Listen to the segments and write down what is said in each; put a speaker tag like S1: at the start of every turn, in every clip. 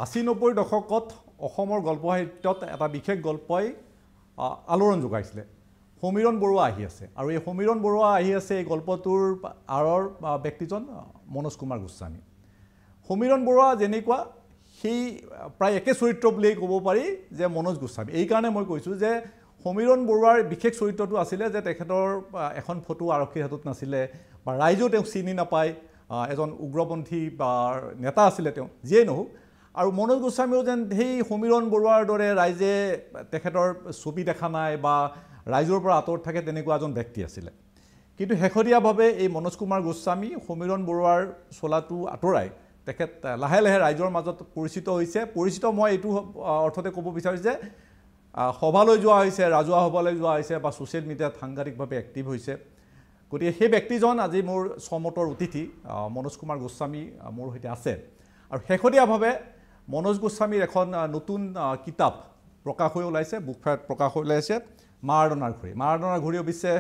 S1: 80-90 দশকত অসমৰ গল্প সাহিত্যত এটা বিশেষ গল্পই আলোড়ন যোগাইছিলে সমীৰণ বৰুৱা আহি আছে আৰু এই সমীৰণ বৰুৱা আহি আছে এই গল্পটোৰ আৰৰ ব্যক্তিজন মনোজ কুমাৰ গোস্বামী সমীৰণ বৰুৱা যেনেকুৱা সেই প্ৰায় একে চৰিত্ৰ বুলি ক'ব পাৰি যে মনোজ গোস্বামী এই কাৰণে মই কৈছোঁ যে সমীৰণ বৰুৱাৰ বিশেষ চৰিত্ৰটো আছিলে যে তেখেতৰ এখন ফটো আৰক্ষীৰ হাতত নাছিলে বা ৰাইজেও তেওঁক চিনি নাপায় এজন উগ্ৰপন্থী বা নেতা আছিলে তেওঁ যিয়ে নহওক আৰু মনোজ গোস্বামীও যেন সেই সমীৰণ বৰুৱাৰ দৰে ৰাইজে তেখেতৰ ছবি দেখা নাই বা ৰাইজৰ পৰা আঁতৰত থাকে তেনেকুৱা এজন ব্যক্তি আছিলে কিন্তু শেহতীয়াভাৱে এই মনোজ কুমাৰ গোস্বামী সমীৰণ বৰুৱাৰ চলাটো আঁতৰাই তেখেত লাহে লাহে ৰাইজৰ মাজত পৰিচিত মই এইটো অৰ্থতে ক'ব বিচাৰিছোঁ যে সভালৈ যোৱা হৈছে ৰাজহুৱা সভালৈ যোৱা হৈছে বা ছ'চিয়েল মিডিয়াত সাংঘাতিকভাৱে এক্টিভ হৈছে গতিকে সেই ব্যক্তিজন আজি মোৰ সমতৰ অতিথি মনোজ কুমাৰ গোস্বামী মোৰ সৈতে আছে আৰু শেহতীয়াভাৱে মনোজ গোস্বামীৰ এখন নতুন কিতাপ প্ৰকাশ হৈ ওলাইছে বুক ফেয়াৰত প্ৰকাশ হৈ ওলাইছে মাৰাডোনাৰ ঘড়ী অৱশ্যে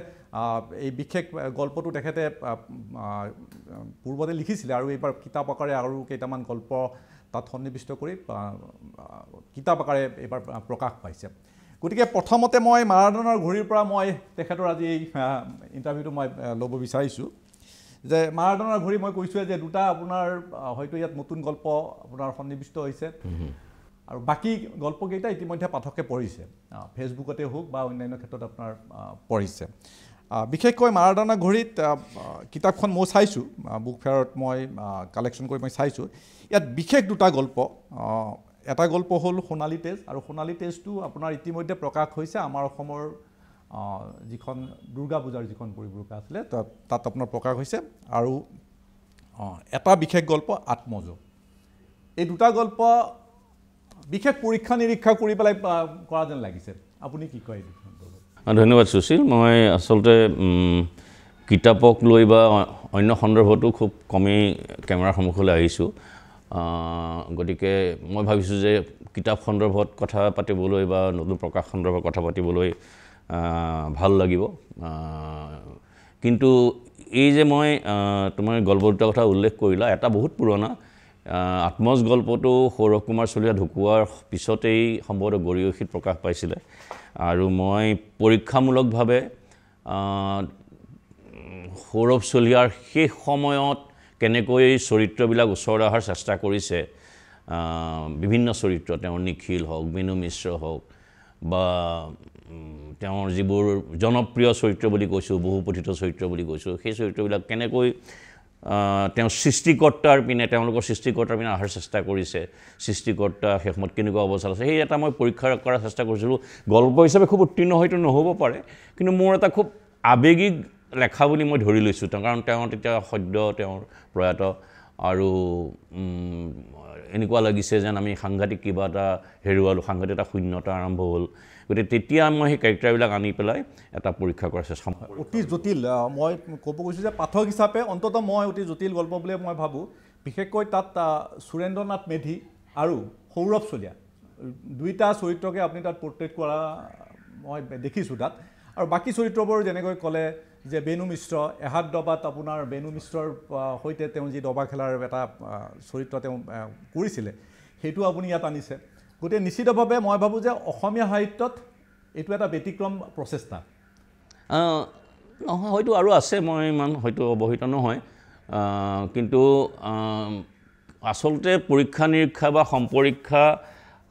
S1: এই বিশেষ গল্পটো তেখেতে পূৰ্বতে লিখিছিলে আৰু এইবাৰ কিতাপ আকাৰে আৰু কেইটামান গল্প তাত সন্নিৱিষ্ট কৰি কিতাপ আকাৰে এইবাৰ প্ৰকাশ পাইছে গতিকে প্ৰথমতে মই মাৰাডোনাৰ ঘড়ীৰ পৰা মই তেখেতৰ আজি এই ইণ্টাৰভিউটো মই ল'ব বিচাৰিছোঁ যে মাৰাডোনাৰ ঘড়ী মই কৈছোঁৱে যে দুটা আপোনাৰ হয়তো ইয়াত নতুন গল্প আপোনাৰ সন্নিৱিষ্ট হৈছে আৰু বাকী গল্পকেইটা ইতিমধ্যে পাঠকে পঢ়িছে ফেচবুকতে হওক বা অন্যান্য ক্ষেত্ৰত আপোনাৰ পঢ়িছে বিশেষকৈ মাৰাডোনাৰ ঘড়ীত কিতাপখন মই চাইছোঁ বুক ফেয়াৰত মই কালেকশ্যন কৰি মই চাইছোঁ ইয়াত বিশেষ দুটা গল্প এটা গল্প হ'ল সোণালী তেজ আৰু সোণালী তেজটো আপোনাৰ ইতিমধ্যে প্ৰকাশ হৈছে আমাৰ অসমৰ যিখন দুৰ্গা পূজাৰ যিখন পৰিব্ৰকা আছিলে তাত আপোনাৰ প্ৰকাশ হৈছে আৰু এটা বিশেষ গল্প আত্মযোগ এই দুটা গল্প বিশেষ পৰীক্ষা নিৰীক্ষা কৰি পেলাই কৰা যেন লাগিছে আপুনি কি কয়
S2: ধন্যবাদ সুশীল মই আচলতে কিতাপক লৈ বা অন্য সন্দৰ্ভতো খুব কমেই কেমেৰাৰ সন্মুখলৈ আহিছোঁ গতিকে মই ভাবিছোঁ যে কিতাপ সন্দৰ্ভত কথা পাতিবলৈ বা নতুন প্ৰকাশ সন্দৰ্ভত কথা পাতিবলৈ ভাল লাগিব কিন্তু এই যে মই তোমাৰ গল্প দুটা কথা উল্লেখ কৰিলা এটা বহুত পুৰণা আত্মজ গল্পটো সৌৰভ কুমাৰ চলিহা ঢুকুৱাৰ পিছতেই সম্ভৱতঃ গৰিয়সীত প্ৰকাশ পাইছিলে আৰু মই পৰীক্ষামূলকভাৱে সৌৰভ চলিহাৰ শেষ সময়ত কেনেকৈ চৰিত্ৰবিলাক ওচৰলৈ অহাৰ চেষ্টা কৰিছে বিভিন্ন চৰিত্ৰ তেওঁৰ নিখিল হওক বিনু মিশ্ৰ হওক বা তেওঁৰ যিবোৰ জনপ্ৰিয় চৰিত্ৰ বুলি কৈছোঁ বহুপঠিত চৰিত্ৰ বুলি কৈছোঁ সেই চৰিত্ৰবিলাক কেনেকৈ তেওঁ সৃষ্টিকৰ্তাৰ পিনে তেওঁলোকৰ সৃষ্টিকৰ্তাৰ পিনে অহাৰ চেষ্টা কৰিছে সৃষ্টিকৰ্তা শেষত কেনেকুৱা অৱস্থা আছে সেই এটা মই পৰীক্ষা কৰাৰ চেষ্টা কৰিছিলোঁ গল্প হিচাপে খুব উত্তীৰ্ণ হয়তো নহ'ব পাৰে কিন্তু মোৰ এটা খুব আৱেগিক লেখা বুলি মই ধৰি লৈছোঁ কাৰণ তেওঁ তেতিয়া সদ্য তেওঁৰ প্ৰয়াত আৰু এনেকুৱা লাগিছে যেন আমি সাংঘাতিক কিবা এটা হেৰুৱালোঁ সাংঘাতিক এটা শূন্যতা আৰম্ভ হ'ল গতিকে তেতিয়া মই সেই কেৰেক্টাৰবিলাক আনি পেলাই এটা পৰীক্ষা কৰাৰ চেষ্টা
S1: অতি জটিল মই ক'ব গৈছোঁ যে পাঠক হিচাপে অন্ততঃ মই অতি জটিল গল্প বুলিয়ে মই ভাবোঁ বিশেষকৈ তাত সুৰেন্দ্ৰ নাথ মেধি আৰু সৌৰভ চলিহা দুইটা চৰিত্ৰকে আপুনি তাত পৰ্ট্ৰেট কৰা মই দেখিছোঁ তাত আৰু বাকী চৰিত্ৰবোৰ যেনেকৈ ক'লে যে বেনু মিশ্ৰ এহাত দবাত আপোনাৰ বেনু মিশ্ৰৰ সৈতে তেওঁ যি দবা খেলাৰ এটা চৰিত্ৰ তেওঁ কৰিছিলে সেইটো আপুনি ইয়াত আনিছে গতিকে নিশ্চিতভাৱে মই ভাবোঁ যে অসমীয়া সাহিত্যত এইটো এটা ব্যতিক্ৰম প্ৰচেষ্টা
S2: নহয় হয়তো আৰু আছে মই ইমান হয়তো অৱহিত নহয় কিন্তু আচলতে পৰীক্ষা নিৰীক্ষা বা সম্পৰীক্ষা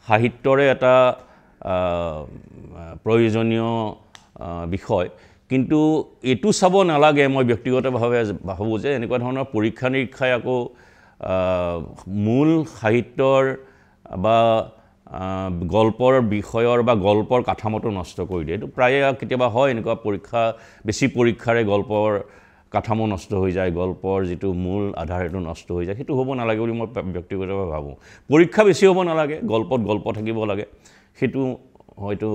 S2: সাহিত্যৰে এটা প্ৰয়োজনীয় বিষয় কিন্তু এইটো চাব নালাগে মই ব্যক্তিগতভাৱে ভাবোঁ যে এনেকুৱা ধৰণৰ পৰীক্ষা নিৰীক্ষাই আকৌ মূল সাহিত্যৰ বা গল্পৰ বিষয়ৰ বা গল্পৰ কাঠামোটো নষ্ট কৰি দিয়ে এইটো প্ৰায়ে কেতিয়াবা হয় এনেকুৱা বেছি পৰীক্ষাৰে গল্পৰ কাঠামো নষ্ট হৈ যায় গল্পৰ যিটো মূল আধাৰ সেইটো নষ্ট হৈ যায় সেইটো হ'ব নালাগে বুলি মই ব্যক্তিগতভাৱে ভাবোঁ পৰীক্ষা বেছি হ'ব নালাগে গল্পত গল্প থাকিব লাগে সেইটো হয়তো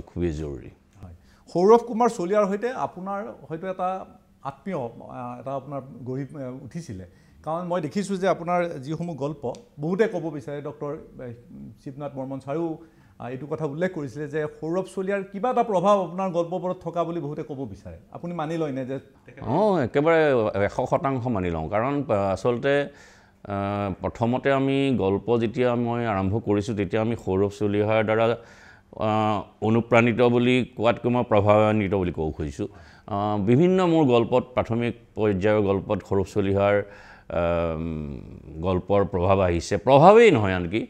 S2: খুবেই জৰুৰী
S1: সৌৰভ কুমাৰ চলিহাৰ সৈতে আপোনাৰ হয়তো এটা আত্মীয় এটা আপোনাৰ গঢ়ি উঠিছিলে কাৰণ মই দেখিছোঁ যে আপোনাৰ যিসমূহ গল্প বহুতে ক'ব বিচাৰে ডক্টৰ শিৱনাথ বৰ্মন ছাৰেও এইটো কথা উল্লেখ কৰিছিলে যে সৌৰভ চলিহাৰ কিবা এটা প্ৰভাৱ আপোনাৰ গল্পবোৰত থকা বুলি বহুতে ক'ব বিচাৰে আপুনি মানি লয়নে যে
S2: একেবাৰে 100% মানি লওঁ কাৰণ আচলতে প্ৰথমতে আমি গল্প যেতিয়া মই আৰম্ভ কৰিছোঁ তেতিয়া আমি সৌৰভ চলিহাৰ দ্বাৰা অনুপ্ৰাণিত বুলি কোৱাতকৈ মই প্ৰভাৱান্বিত বুলি ক'ব খুজিছোঁ বিভিন্ন মোৰ গল্পত প্ৰাথমিক পৰ্যায়ৰ গল্পত সৌৰভ চলিহাৰ গল্পৰ প্ৰভাৱ আহিছে প্ৰভাৱেই নহয় আনকি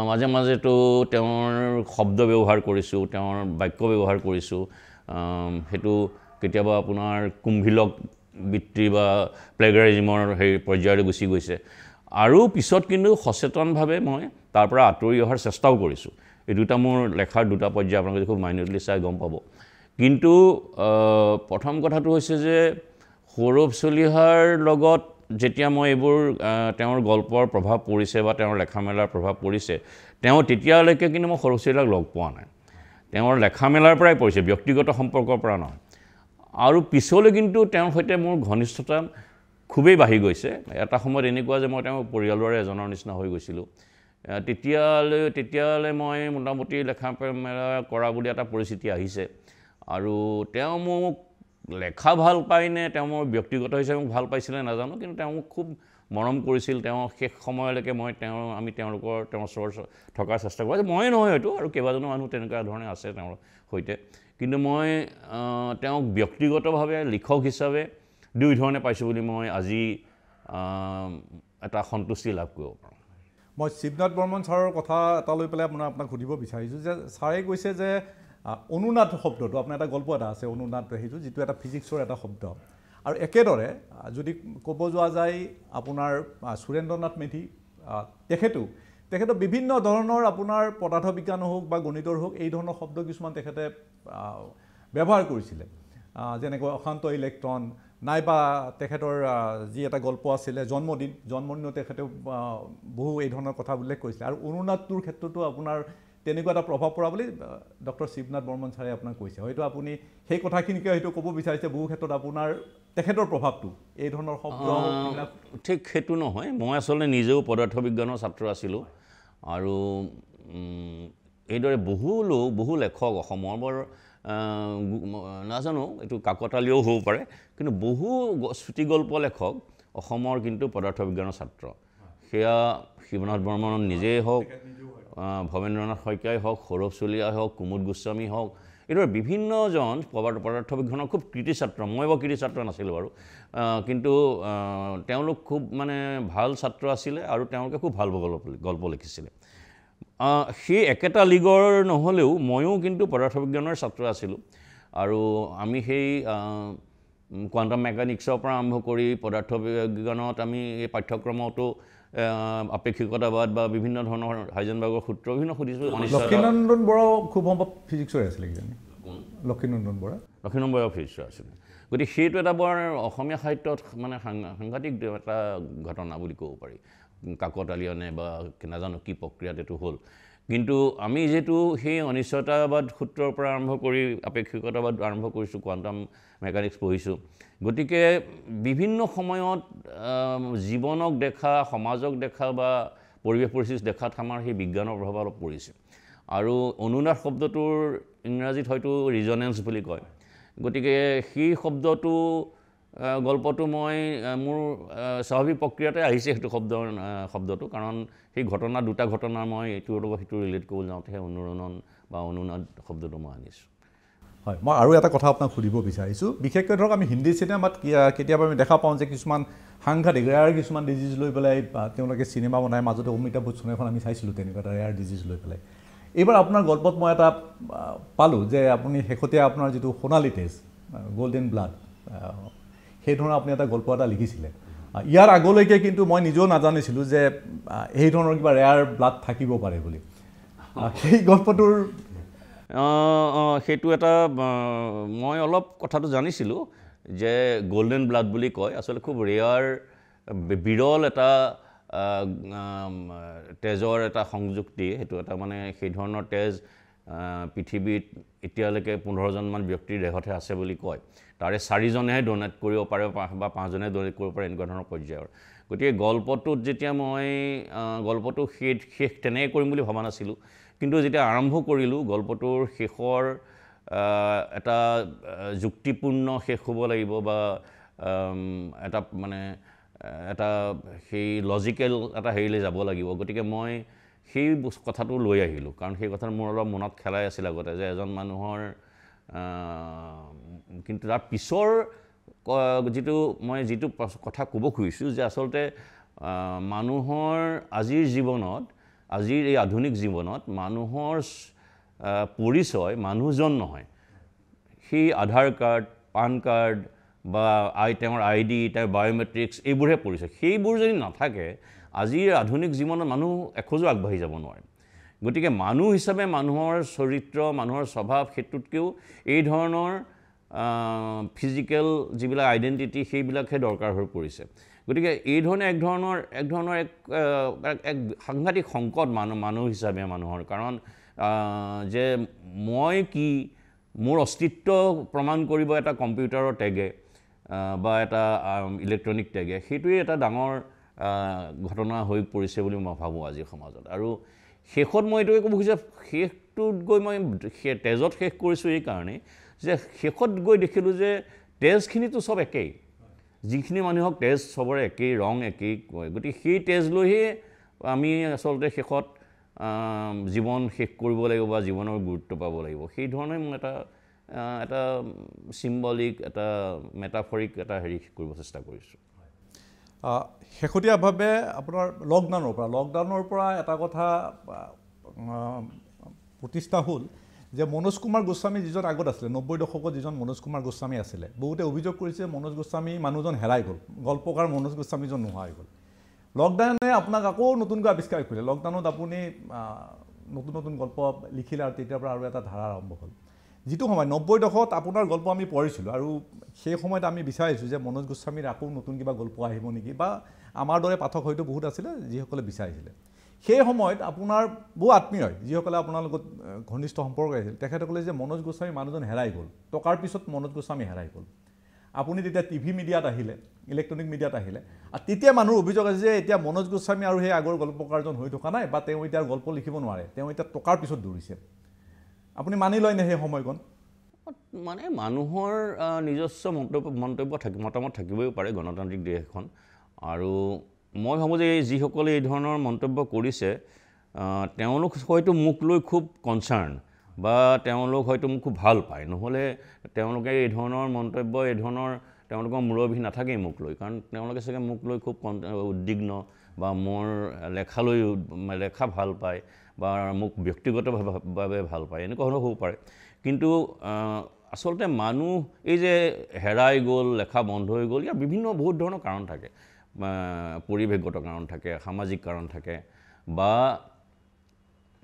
S2: মাজে মাজেতো তেওঁৰ শব্দ ব্যৱহাৰ কৰিছোঁ তেওঁৰ বাক্য ব্যৱহাৰ কৰিছোঁ সেইটো কেতিয়াবা আপোনাৰ কুম্ভিলক বৃত্তি বা প্লেগাৰিজিমৰ সেই পৰ্যায়লৈ গুচি গৈছে আৰু পিছত কিন্তু সচেতনভাৱে মই তাৰ পৰা আঁতৰি অহাৰ চেষ্টাও কৰিছোঁ এই দুটা মোৰ লেখাৰ দুটা পৰ্যায় আপোনালোকে খুব মাইনুটলি চাই গম পাব কিন্তু প্ৰথম কথাটো হৈছে যে সৌৰভ চলিহাৰ লগত যেতিয়া মই এইবোৰ তেওঁৰ গল্পৰ প্ৰভাৱ পৰিছে বা তেওঁৰ লেখা মেলাৰ প্ৰভাৱ পৰিছে তেওঁ তেতিয়ালৈকে কিন্তু মই সৌৰভ চলিহাক লগ পোৱা নাই তেওঁৰ লেখা মেলাৰ পৰাই পৰিছে ব্যক্তিগত সম্পৰ্কৰ পৰা নহয় আৰু পিছলৈ কিন্তু তেওঁৰ সৈতে মোৰ ঘনিষ্ঠতা খুবেই বাঢ়ি গৈছে এটা সময়ত এনেকুৱা যে মই তেওঁৰ পৰিয়ালৰে এজনৰ নিচিনা হৈ গৈছিলোঁ তেতিয়ালৈ মই মোটামুটি লেখা মেলা কৰা বুলি এটা পৰিস্থিতি আহিছে আৰু তেওঁ মোক লেখা ভাল পায়নে তেওঁ মোৰ ব্যক্তিগত হিচাপে মোক ভাল পাইছিলে নাজানো কিন্তু তেওঁ মোক খুব মৰম কৰিছিল তেওঁ শেষ সময়লৈকে আমি তেওঁৰ ওচৰত থকাৰ চেষ্টা কৰিছোঁ ময়ে নহয় হয়তো আৰু কেইবাজনো মানুহ তেনেকুৱা ধৰণে আছে তেওঁৰ সৈতে কিন্তু মই তেওঁক ব্যক্তিগতভাৱে লিখক হিচাপে দুই ধৰণে পাইছোঁ বুলি মই আজি এটা সন্তুষ্টি লাভ কৰিব পাৰোঁ
S1: মই শিৱনাথ বৰ্মন ছাৰৰ কথা এটা লৈ পেলাই আপোনাক সুধিব বিচাৰিছোঁ যে ছাৰে কৈছে যে অনুনাদ শব্দটো আপোনাৰ এটা গল্প এটা আছে অনুনাদ সেইটো যিটো এটা ফিজিক্সৰ এটা শব্দ আৰু একেদৰে যদি ক'ব যোৱা যায় আপোনাৰ সুৰেন্দ্ৰনাথ মেধি তেখেতৰ বিভিন্ন ধৰণৰ আপোনাৰ পদাৰ্থ বিজ্ঞান হওক বা গণিতৰ হওক এই ধৰণৰ শব্দ কিছুমান তেখেতে ব্যৱহাৰ কৰিছিলে যেনেকৈ অশান্ত ইলেক্ট্ৰন নাইবা তেখেতৰ যি এটা গল্প আছিলে জন্মদিন তেখেতে বহু এই ধৰণৰ কথা উল্লেখ কৰিছিলে আৰু অনুনাদটোৰ ক্ষেত্ৰতো আপোনাৰ তেনেকুৱা এটা প্ৰভাৱ পৰা বুলি ডক্টৰ শিৱনাথ বৰ্মন ছাৰে আপোনাক কৈছে হয়তো আপুনি সেই কথাখিনিকে হয়তো ক'ব বিচাৰিছে বহু ক্ষেত্ৰত আপোনাৰ তেখেতৰ প্ৰভাৱটো এই ধৰণৰ শব্দ
S2: ঠিক সেইটো নহয় মই আচলতে নিজেও পদাৰ্থ বিজ্ঞানৰ ছাত্ৰ আছিলোঁ আৰু এইদৰে বহু লেখক অসমৰ বৰ নাজানো এইটো কাকতালীয়ও হ'ব পাৰে কিন্তু বহু চুটিগল্প লেখক অসমৰ কিন্তু পদাৰ্থ বিজ্ঞানৰ ছাত্ৰ সেয়া শিৱনাথ বৰ্মন নিজেই হওক ভৱেন্দ্ৰনাথ শইকীয়াই হওক সৌৰভ চলিহাই হওক কুমুদ গোস্বামী হওক এইদৰে বিভিন্নজন পদাৰ্থ বিজ্ঞানৰ খুব কৃতি ছাত্ৰ মই বাৰু কৃতি ছাত্ৰ নাছিলোঁ বাৰু কিন্তু তেওঁলোক খুব মানে ভাল ছাত্ৰ আছিলে আৰু তেওঁলোকে খুব ভাল গল্প লিখিছিলে সেই একেটা লিগৰ নহ'লেও ময়ো কিন্তু পদাৰ্থ বিজ্ঞানৰ ছাত্ৰ আছিলোঁ আৰু আমি সেই কোৱাণ্টাম মেকানিক্সৰ পৰা আৰম্ভ কৰি পদাৰ্থ বিজ্ঞানত আমি এই পাঠ্যক্ৰমতো আপেক্ষিকতাবাদ বা বিভিন্ন ধৰণৰ হাইজেনবাৰ্গৰ সূত্ৰ বিভিন্ন সুধিছোঁ
S1: লক্ষীনন্দন বৰাও খুব সম্ভৱ ফিজিক্সৰে আছিলে কিজানি লক্ষীনন্দন বৰা
S2: ফিজিক্সৰ আছিলে গতিকে সেইটো এটা বৰ অসমীয়া সাহিত্যত মানে সাংঘাতিক এটা ঘটনা বুলি ক'ব পাৰি কাকতালীয়নে বা নাজানো কি প্ৰক্ৰিয়াত এইটো হ'ল কিন্তু আমি যিহেতু সেই অনিশ্চয়তাবাদ সূত্ৰৰ পৰা আৰম্ভ কৰি আপেক্ষিকতাবাদ আৰম্ভ কৰিছোঁ কোৱাণ্টাম মেকানিক্স পঢ়িছোঁ গতিকে বিভিন্ন সময়ত জীৱনক দেখা সমাজক দেখা বা পৰিৱেশ পৰিস্থিতি দেখাত আমাৰ সেই বিজ্ঞানৰ প্ৰভাৱ অলপ পৰিছে আৰু অনুনাদ শব্দটোৰ ইংৰাজীত হয়তো ৰিজনেঞ্চ বুলি কয় গতিকে সেই গল্পটো মই মোৰ স্বাভাৱিক প্ৰক্ৰিয়াতে আহিছে সেইটো শব্দটো কাৰণ সেই দুটা ঘটনা মই এইটোৰ লগত সেইটো ৰিলেট কৰিবলৈ যাওঁতে সেই অনুৰণন বা অনুনাদ শব্দটো মই আনিছোঁ
S1: হয় মই আৰু এটা কথা আপোনাক সুধিব বিচাৰিছোঁ বিশেষকৈ ধৰক আমি হিন্দী চিনেমাত কেতিয়াবা আমি দেখা পাওঁ যে কিছুমান সাংঘাতিক ৰেয়াৰ কিছুমান ডিজিজ লৈ পেলাই তেওঁলোকে চিনেমা বনাই মাজতে অমিতাভ বচ্চন এখন আমি চাইছিলোঁ তেনেকুৱা এটা ৰেয়াৰ ডিজিজ লৈ পেলাই এইবাৰ আপোনাৰ গল্পত মই এটা পালোঁ যে আপুনি শেহতীয়া আপোনাৰ যিটো সোণালী তেজ গল্ডেন ব্লাড সেই ধৰণৰ আপুনি এটা গল্প এটা লিখিছিলে ইয়াৰ আগলৈকে কিন্তু মই নিজেও নাজানিছিলোঁ যে এই ধৰণৰ কিবা ৰেয়াৰ ব্লাড থাকিব পাৰে বুলি সেই গল্পটোৰ
S2: সেইটো এটা মই অলপ কথাটো জানিছিলোঁ যে গল্ডেন ব্লাড বুলি কয় আচলতে খুব ৰেয়াৰ বিৰল এটা তেজৰ এটা সংযুক্তি সেইটো এটা মানে সেই ধৰণৰ তেজ পৃথিৱীত এতিয়ালৈকে 15জনমান ব্যক্তিৰ দেহতে আছে বুলি কয় তাৰে 4জনেহে ডোনেট কৰিব পাৰে বা 5জনে ডোনেট কৰিব পাৰে এনেকুৱা ধৰণৰ পৰ্যায়ৰ গতিকে গল্পটোত যেতিয়া মই গল্পটো শেষ তেনেকৈ কৰিম বুলি ভবা নাছিলোঁ কিন্তু যেতিয়া আৰম্ভ কৰিলোঁ গল্পটোৰ শেষৰ এটা যুক্তিপূৰ্ণ শেষ হ'ব লাগিব বা এটা মানে এটা সেই লজিকেল এটা হেৰিলৈ যাব লাগিব গতিকে মই সেই কথাটো লৈ আহিলোঁ কাৰণ সেই কথাটো মোৰ অলপ মনত খেলাই আছিল আগতে যে এজন মানুহৰ কিন্তু তাৰ পিছৰ যিটো কথা ক'ব খুজিছোঁ যে আচলতে মানুহৰ আজিৰ জীৱনত আজিৰ এই আধুনিক জীৱনত মানুহৰ পৰিচয় মানুহজন নহয় সেই আধাৰ কাৰ্ড পান কাৰ্ড বা তেওঁৰ ID তেওঁৰ বায়োমেট্ৰিক্স এইবোৰহে পৰিচয় সেইবোৰ যদি নাথাকে আজিৰ আধুনিক জীৱনত মানুহ এখোজো আগবাঢ়ি যাব নোৱাৰে গতিকে মানুহ হিচাপে মানুহৰ চৰিত্ৰ মানুহৰ স্বভাৱ ক্ষেত্ৰতকৈও এই ধৰণৰ ফিজিকেল যিবিলাক আইডেণ্টিটি সেইবিলাকহে দৰকাৰ হৈ পৰিছে গতিকে এই ধৰণে এক ধৰণৰ এক সাংঘাতিক সংকট মানুহ হিচাপে মানুহৰ কাৰণ যে মই কি মোৰ অস্তিত্ব প্ৰমাণ কৰিব এটা কম্পিউটাৰৰ টেগে বা এটা ইলেক্ট্ৰনিক টেগে সেইটোৱে এটা ডাঙৰ ঘটনা হৈ পৰিছে বুলি মই ভাবোঁ আজিৰ সমাজত আৰু শেষত মই এইটোৱে ক'ব খুজিছোঁ শেষটোত গৈ মই তেজত শেষ কৰিছোঁ এই কাৰণেই যে শেষত গৈ দেখিলোঁ যে তেজখিনিতো চব একেই যিখিনি মানুহক তেজ চবৰে একেই ৰং একেই কয় গতিকে সেই তেজ লৈহে আমি আচলতে শেষত জীৱন শেষ কৰিব লাগিব বা জীৱনৰ গুৰুত্ব পাব লাগিব সেই ধৰণে মই এটা চিম্বলিক এটা মেটাফৰিক এটা হেৰি কৰিব চেষ্টা কৰিছোঁ
S1: শেহতীয়াভাৱে আপোনাৰ লকডাউনৰ পৰা এটা কথা প্ৰতিষ্ঠা হ'ল যে মনোজ কুমাৰ গোস্বামী যিজন আগত আছিলে 90 দশকত যিজন মনোজ কুমাৰ গোস্বামী আছিলে বহুতে অভিযোগ কৰিছে মনোজ গোস্বামী মানুহজন হেৰাই গ'ল গল্পকাৰ মনোজ গোস্বামীজন নোহোৱা হৈ গ'ল লকডাউনে আপোনাক আকৌ নতুনকৈ আৱিষ্কাৰ কৰিলে লকডাউনত আপুনি নতুন গল্প লিখিলে আৰু তেতিয়াৰ পৰা আৰু এটা ধাৰা আৰম্ভ হ'ল যিটো সময় 90 দশকত আপোনাৰ গল্প আমি পঢ়িছিলোঁ আৰু সেই সময়ত আমি বিচাৰিছোঁ যে মনোজ গোস্বামীৰ আকৌ নতুন কিবা গল্প আহিব নেকি বা আমাৰ দৰে পাঠক হয়তো বহুত আছিলে যিসকলে বিচাৰিছিলে সেই সময়ত আপোনাৰ বহু আত্মীয় যিসকলে আপোনাৰ লগত ঘনিষ্ঠ সম্পৰ্ক আছিল তেখেতসকলে যে মনোজ গোস্বামী মানুহজন হেৰাই গ'ল টকাৰ পিছত মনোজ গোস্বামী হেৰাই গ'ল আপুনি তেতিয়া টিভি মিডিয়াত আহিলে ইলেক্ট্ৰনিক মিডিয়াত আহিলে আৰু তেতিয়া মানুহৰ অভিযোগ আছে যে এতিয়া মনোজ গোস্বামী আৰু সেই আগৰ গল্পকাৰজন হৈ থকা নাই বা তেওঁ এতিয়া গল্প লিখিব নোৱাৰে তেওঁ এতিয়া টকাৰ পিছত দৌৰিছে আপুনি মানি লয়নে সেই সময়কণ
S2: মানে মানুহৰ নিজস্ব মতামত থাকিবই পাৰে গণতান্ত্ৰিক দেশ এখন আৰু মই ভাবোঁ যে যিসকলে এই ধৰণৰ মন্তব্য কৰিছে তেওঁলোক হয়তো মোক লৈ খুব কনচাৰ্ণ বা তেওঁলোক হয়তো মোক খুব ভাল পায় নহ'লে তেওঁলোকে এই ধৰণৰ মন্তব্য এই ধৰণৰ তেওঁলোকৰ মূৰবি নাথাকেই মোক লৈ কাৰণ তেওঁলোকে চাগে মোক লৈ খুব উদ্বিগ্ন বা মোৰ লেখা ভাল পায় বা মোক ব্যক্তিগতভাৱে ভাল পায় এনেকুৱা হ'লেও হ'ব পাৰে কিন্তু আচলতে মানুহ এই যে হেৰাই গ'ল লেখা বন্ধ হৈ গ'ল ইয়াৰ বহুত ধৰণৰ কাৰণ থাকে পৰিৱেশগত কাৰণ থাকে সামাজিক কাৰণ থাকে বা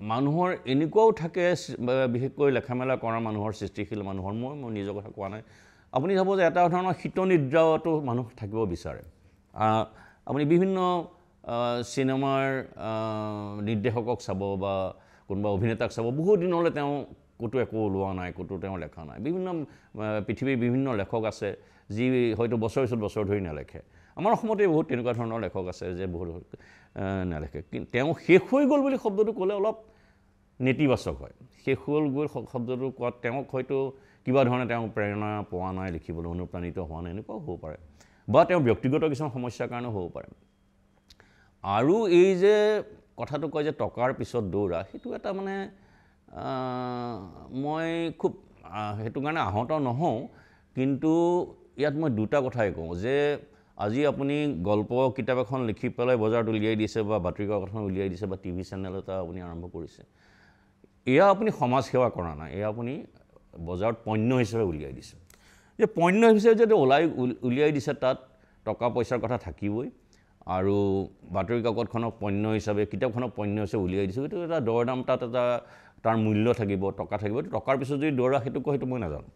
S2: মানুহৰ এনেকুৱাও থাকে বিশেষকৈ লেখা মেলা কৰা মানুহৰ সৃষ্টিশীল মানুহৰ মই নিজৰ কথা কোৱা নাই আপুনি চাব যে এটা ধৰণৰ শীতনিদ্ৰাতো মানুহ থাকিব বিচাৰে আপুনি বিভিন্ন চিনেমাৰ নিৰ্দেশকক চাব বা কোনোবা অভিনেতাক চাব বহুত দিনলৈ তেওঁ ক'তো একো ওলোৱা নাই ক'তো তেওঁ লেখা নাই পৃথিৱীৰ বিভিন্ন লেখক আছে যি হয়তো বছৰ ধৰি নেলেখে আমাৰ অসমতে বহুত তেনেকুৱা ধৰণৰ লেখক আছে যে বহুত নেলেখে কিন্তু তেওঁ শেষ হৈ গ'ল বুলি শব্দটো ক'লে অলপ নেতিবাচক হয় শেষ হ'ল গৈ শব্দটো কোৱাত তেওঁক হয়তো কিবা ধৰণে তেওঁ প্ৰেৰণা পোৱা নাই লিখিবলৈ অনুপ্ৰাণিত হোৱা নাই এনেকুৱাও হ'ব পাৰে বা তেওঁ ব্যক্তিগত কিছুমান সমস্যাৰ কাৰণেও হ'ব পাৰে আৰু এই যে কথাটো কয় যে টকাৰ পিছত দৌৰা সেইটো এটা মানে মই খুব সেইটো কাৰণে আহত নহওঁ কিন্তু ইয়াত মই দুটা কথাই কওঁ যে আজি আপুনি গল্প কিতাপ এখন লিখি পেলাই বজাৰত উলিয়াই দিছে বা বাতৰি কাকত এখন উলিয়াই দিছে বা টিভি চেনেল এটা আপুনি আৰম্ভ কৰিছে এয়া আপুনি সমাজ সেৱা কৰা নাই এয়া আপুনি বজাৰত পণ্য হিচাপে উলিয়াই দিছে যে পণ্য হিচাপে যদি উলিয়াই দিছে তাত টকা পইচাৰ কথা থাকিবই আৰু বাতৰি কাকতখনক পণ্য হিচাপে কিতাপখনক পণ্য হিচাপে উলিয়াই দিছোঁ সেইটো এটা দৰ দাম তাত এটা তাৰ মূল্য থাকিব টকা থাকিব টকাৰ পিছত যদি দৌৰা সেইটো মই নাজানো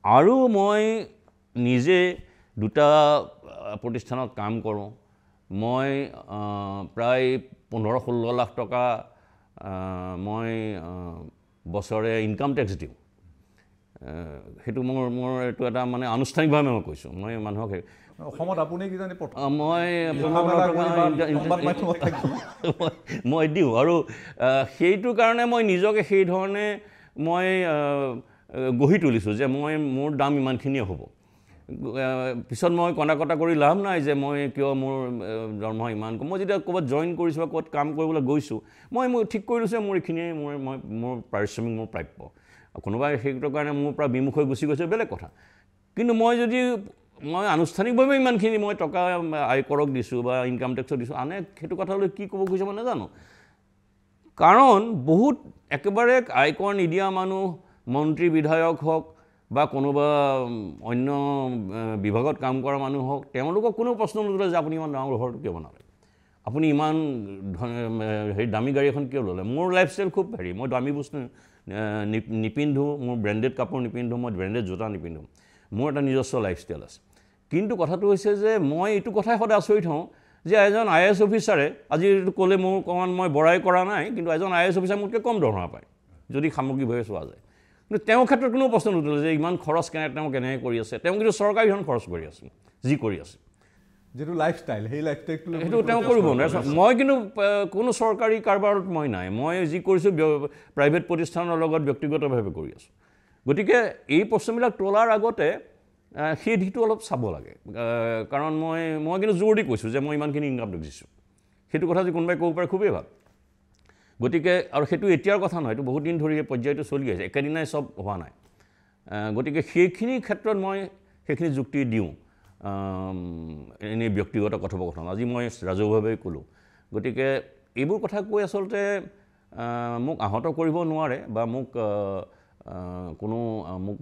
S2: আৰু মই নিজে দুটা প্ৰতিষ্ঠানত কাম কৰোঁ মই প্ৰায় 15-16 লাখ টকা মই বছৰে ইনকাম টেক্স দিওঁ সেইটো মোৰ এইটো এটা মানে আনুষ্ঠানিকভাৱে মই কৈছোঁ মই মানুহক
S1: অসমত আপুনি কি জানি
S2: মই দিওঁ আৰু সেইটো কাৰণে মই নিজকে সেই ধৰণে মই গঢ়ি তুলিছোঁ যে মোৰ দাম ইমানখিনিয়ে হ'ব পিছত মই কটা কৰি লাভ নাই যে মই কিয় মোৰ দৰমহা ইমান কম মই যেতিয়া ক'ৰবাত জইন কৰিছোঁ বা ক'ৰবাত কাম কৰিবলৈ গৈছোঁ মই ঠিক কৰি লৈছোঁ মোৰ এইখিনিয়ে মোৰ পাৰিশ্ৰমিক মোৰ প্ৰাপ্য কোনোবাই সেইটোৰ কাৰণে মোৰ পৰা বিমুখ হৈ গুচি গৈছে বেলেগ কথা কিন্তু মই আনুষ্ঠানিকভাৱে ইমানখিনি মই টকা আয়কৰক দিছোঁ বা ইনকাম টেক্সক দিছোঁ আনে সেইটো কথালৈ কি ক'ব খুজিছে মই নাজানো কাৰণ বহুত একেবাৰে আয়কৰ নিদিয়া মানুহ মন্ত্ৰী বিধায়ক হওক বা কোনোবা অন্য বিভাগত কাম কৰা মানুহ হওক তেওঁলোকক কোনো প্ৰশ্ন নুঠে যে আপুনি ইমান ডাঙৰ ঘৰটো কিয় বনালে আপুনি ইমান দামী গাড়ী এখন কিয় ল'লে মোৰ লাইফষ্টাইল খুব মই দামী বস্তু নিপিন্ধোঁ মোৰ ব্ৰেণ্ডেড কাপোৰ নিপিন্ধোঁ মই ব্ৰেণ্ডেড জোতা নিপিন্ধোঁ মোৰ এটা নিজস্ব লাইফষ্টাইল আছে কিন্তু কথাটো হৈছে যে মই এইটো কথাই সদায় আচৰিত হওঁ যে এজন IAS অফিচাৰে আজি এইটো ক'লে মোৰ অকণমান মই বঢ়াই কৰা নাই কিন্তু এজন IAS অফিচাৰ মোতকৈ কম দৰমহা পায় যদি সামগ্ৰিকভাৱে চোৱা যায় কিন্তু তেওঁৰ ক্ষেত্ৰত কোনো প্ৰশ্ন নুঠিলে যে ইমান খৰচ কেনেকৈ কৰি আছে তেওঁ কিন্তু চৰকাৰী ধন খৰচ কৰি আছে যি কৰি আছে
S1: যিটো লাইফষ্টাইল সেই লাইফষ্টাইলটো
S2: সেইটো তেওঁ কৰিব নোৱাৰে মই কিন্তু কোনো চৰকাৰী কাৰবাৰত মই নাই মই যি কৰিছোঁ প্ৰাইভেট প্ৰতিষ্ঠানৰ লগত ব্যক্তিগতভাৱে কৰি আছোঁ গতিকে এই প্ৰশ্নবিলাক তোলাৰ আগতে সেই দিশটো অলপ চাব লাগে কাৰণ মই কিন্তু জোৰ দি কৈছোঁ যে মই ইমানখিনি ইনকাম দেখিছোঁ সেইটো কথা যদি কোনোবাই ক'ব পাৰে খুবেই ভাল গতিকে আৰু সেইটো এতিয়াৰ কথা নহয় এইটো বহুত দিন ধৰি এই পৰ্যায়টো চলি আছে একেদিনাই চব হোৱা নাই গতিকে সেইখিনি ক্ষেত্ৰত মই সেইখিনি যুক্তি দিওঁ এনেই ব্যক্তিগত কথোপকথন আজি মই ৰাজহুৱাভাৱে ক'লোঁ গতিকে এইবোৰ কথা কৈ আচলতে মোক আহত কৰিব নোৱাৰে বা মোক কোনো মোক